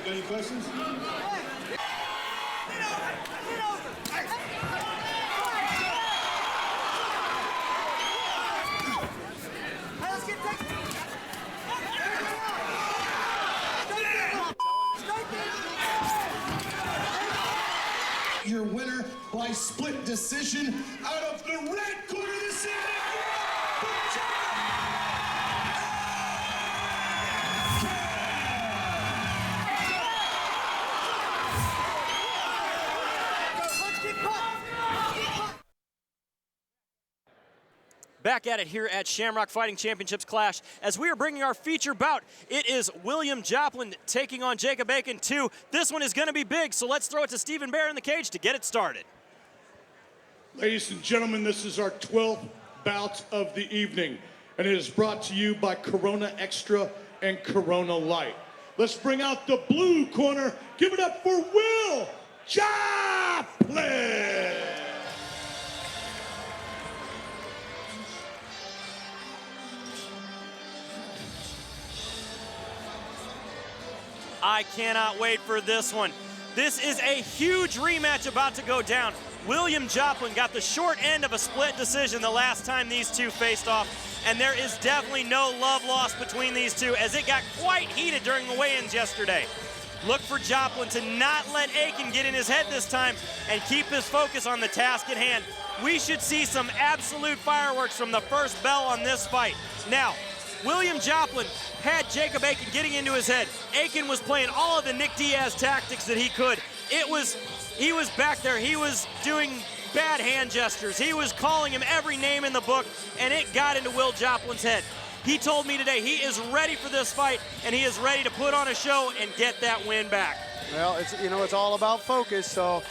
Any questions? Your winner by split decision out of the red corner this evening. Back at it here at Shamrock Fighting Championships Clash. As we are bringing our feature bout, it is William Joplin taking on Jacob Akin 2. This one is going to be big, so let's throw it to Stephen Bear in the cage to get it started. Ladies and gentlemen, this is our 12th bout of the evening, and it is brought to you by Corona Extra and Corona Light. Let's bring out the blue corner. Give it up for Will Joplin! I cannot wait for this one. This is a huge rematch about to go down. William Joplin got the short end of a split decision the last time these two faced off, and there is definitely no love lost between these two as it got quite heated during the weigh-ins yesterday. Look for Joplin to not let Akin get in his head this time and keep his focus on the task at hand. We should see some absolute fireworks from the first bell on this fight. Now, William Joplin had Jacob Akin getting into his head. Akin was playing all of the Nick Diaz tactics that he could. He was back there, he was doing bad hand gestures. He was calling him every name in the book, and it got into Will Joplin's head. He told me today he is ready for this fight, and he is ready to put on a show and get that win back. Well, it's all about focus, so,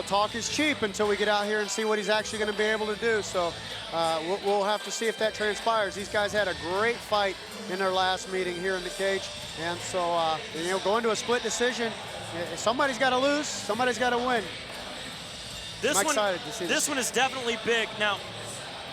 talk is cheap until we get out here and see what he's actually going to be able to do. So we'll have to see if that transpires. These guys had a great fight in their last meeting here in the cage, and so, going to a split decision, somebody's got to lose, somebody's got to win. This one is definitely big. Now,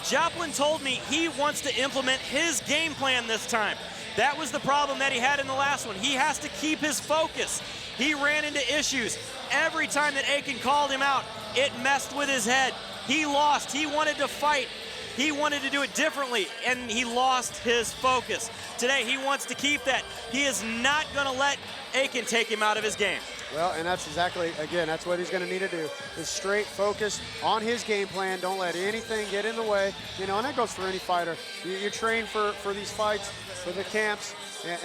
Joplin told me he wants to implement his game plan this time. That was the problem that he had in the last one. He has to keep his focus. He ran into issues. Every time that Akin called him out, it messed with his head. He lost. He wanted to fight. He wanted to do it differently, and he lost his focus. Today, he wants to keep that. He is not going to let Akin take him out of his game. Well, and that's exactly, again, that's what he's going to need to do, is straight focus on his game plan. Don't let anything get in the way, and that goes for any fighter. You train for these fights, for the camps,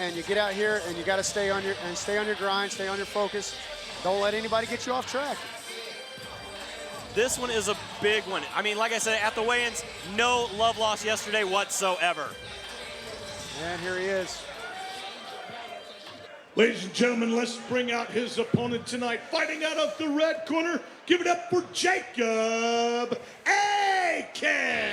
and you get out here and you got to stay on your grind, stay on your focus. Don't let anybody get you off track. This one is a big one. I mean, like I said, at the weigh-ins, no love lost yesterday whatsoever. And here he is. Ladies and gentlemen, let's bring out his opponent tonight. Fighting out of the red corner, give it up for Jacob Akin.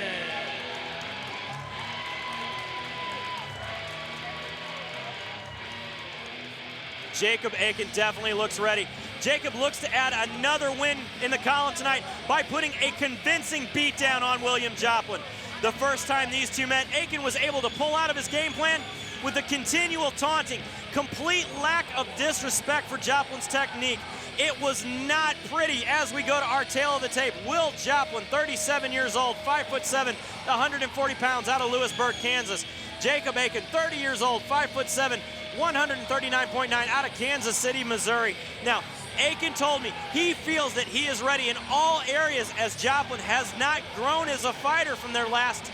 Jacob Akin definitely looks ready. Jacob looks to add another win in the column tonight by putting a convincing beatdown on William Joplin. The first time these two met, Akin was able to pull out of his game plan with the continual taunting, complete lack of disrespect for Joplin's technique. It was not pretty as we go to our tail of the tape. Will Joplin, 37 years old, 5'7", 140 pounds, out of Lewisburg, Kansas. Jacob Akin, 30 years old, 5'7", 139.9, out of Kansas City, Missouri. Now, Akin told me he feels that he is ready in all areas as Joplin has not grown as a fighter from their last.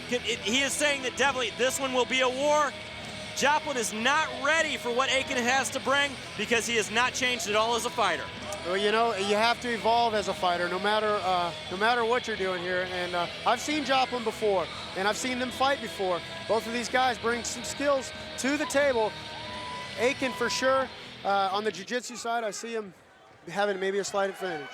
He is saying that definitely this one will be a war. Joplin is not ready for what Akin has to bring because he has not changed at all as a fighter. Well, you have to evolve as a fighter no matter what you're doing here. And I've seen Joplin before, and I've seen them fight before. Both of these guys bring some skills to the table. Akin for sure. On the jiu-jitsu side, I see him having maybe a slight advantage.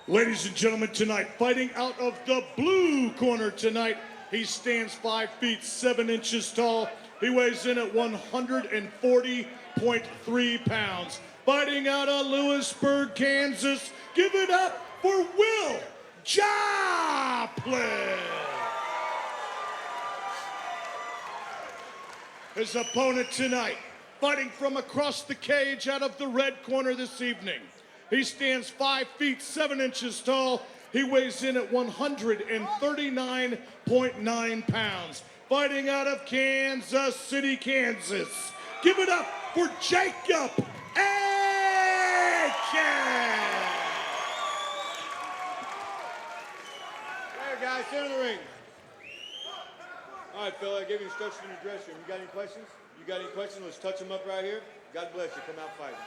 Ladies and gentlemen, tonight, fighting out of the blue corner tonight, he stands 5 feet 7 inches tall. He weighs in at 140.3 pounds. Fighting out of Lewisburg, Kansas, give it up for Will Joplin. His opponent tonight, fighting from across the cage out of the red corner this evening. He stands 5 feet 7 inches tall. He weighs in at 139.9 pounds. Fighting out of Kansas City, Kansas. Give it up for Jacob Akin! Hey guys, center the ring. All right, Phil, I gave you instructions in your dressing room. You got any questions? You got any questions? Let's touch them up right here. God bless you. Come out fighting.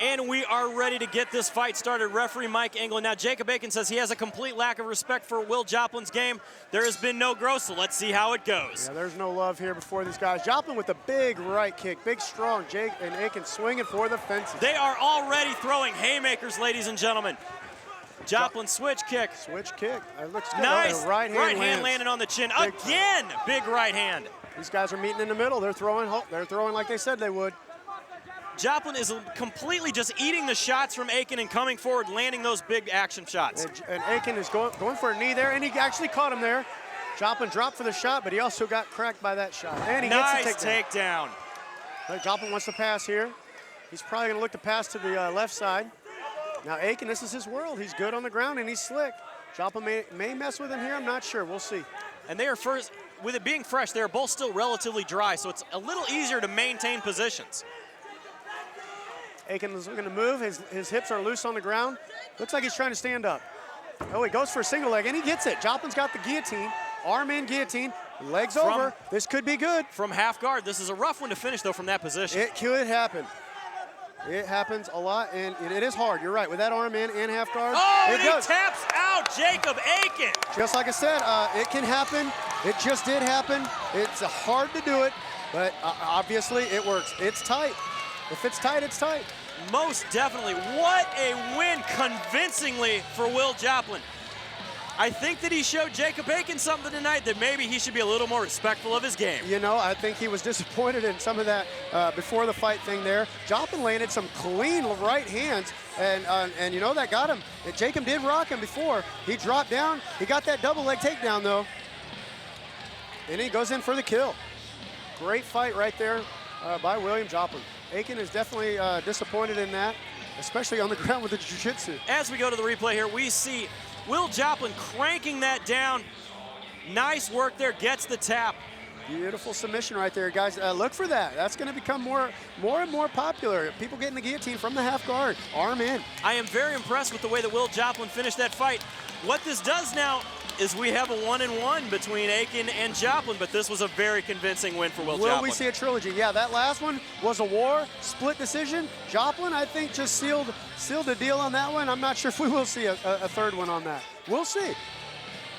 And we are ready to get this fight started. Referee Mike England. Now, Jacob Akin says he has a complete lack of respect for Will Joplin's game. There has been no growth, so let's see how it goes. Yeah, there's no love here before these guys. Joplin with a big right kick, big strong. Jake and Akin swinging for the fences. They are already throwing haymakers, ladies and gentlemen. Joplin switch kick. Switch kick. That looks good. Nice. Oh, right hand landing on the chin. Big Again, big right hand. These guys are meeting in the middle. They're throwing like they said they would. Joplin is completely just eating the shots from Akin and coming forward, landing those big action shots. And Akin is going for a knee there, and he actually caught him there. Joplin dropped for the shot, but he also got cracked by that shot. And he nice gets the takedown. Joplin wants to pass here. He's probably going to look to pass to the left side. Now Akin, this is his world. He's good on the ground, and he's slick. Joplin may mess with him here. I'm not sure. We'll see. And they are first, with it being fresh, they're both still relatively dry, so it's a little easier to maintain positions. Akin is looking to move. His hips are loose on the ground. Looks like he's trying to stand up. Oh, he goes for a single leg, and he gets it. Joplin's got the guillotine. Arm in guillotine. Legs over. This could be good. From half guard. This is a rough one to finish, though, from that position. It could happen. It happens a lot, and it is hard. You're right. With that arm in and half guard, and he taps out Jacob Akin. Just like I said, it can happen. It just did happen. It's hard to do it, but obviously it works. It's tight. If it's tight, it's tight. Most definitely. What a win convincingly for Will Joplin. I think that he showed Jacob Akin something tonight that maybe he should be a little more respectful of his game. You know, I think he was disappointed in some of that before the fight thing there. Joplin landed some clean right hands, and you know, that got him. Jacob did rock him before. He dropped down. He got that double leg takedown, though. And he goes in for the kill. Great fight right there by William Joplin. Akin is definitely disappointed in that, especially on the ground with the jiu-jitsu. As we go to the replay here, we see Will Joplin cranking that down. Nice work there, gets the tap. Beautiful submission right there, guys. Look for that. That's going to become more and more popular. People getting the guillotine from the half guard, arm in. I am very impressed with the way that Will Joplin finished that fight. What this does now is we have a 1-1 between Akin and Joplin, but this was a very convincing win for Will Joplin. Will we see a trilogy? Yeah, that last one was a war, split decision. Joplin, I think, just sealed the deal on that one. I'm not sure if we will see a third one on that. We'll see.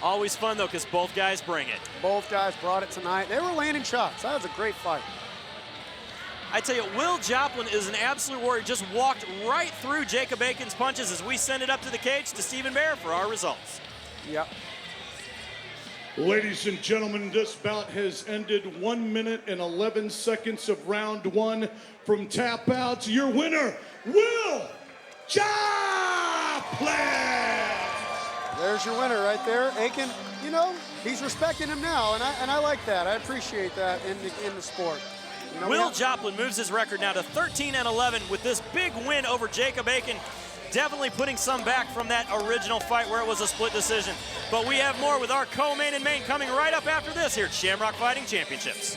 Always fun, though, because both guys bring it. Both guys brought it tonight. They were landing shots. That was a great fight. I tell you, Will Joplin is an absolute warrior. Just walked right through Jacob Akin's punches as we send it up to the cage to Stephen Bear for our results. Yep. Ladies and gentlemen, this bout has ended 1 minute and 11 seconds of round one. From tap outs, your winner, Will Joplin! There's your winner right there. Akin, you know, he's respecting him now, and I like that. I appreciate that in the sport. You know, Will Joplin moves his record now to 13-11 with this big win over Jacob Akin. Definitely putting some back from that original fight where it was a split decision. But we have more with our co-main and main coming right up after this here at Shamrock Fighting Championships.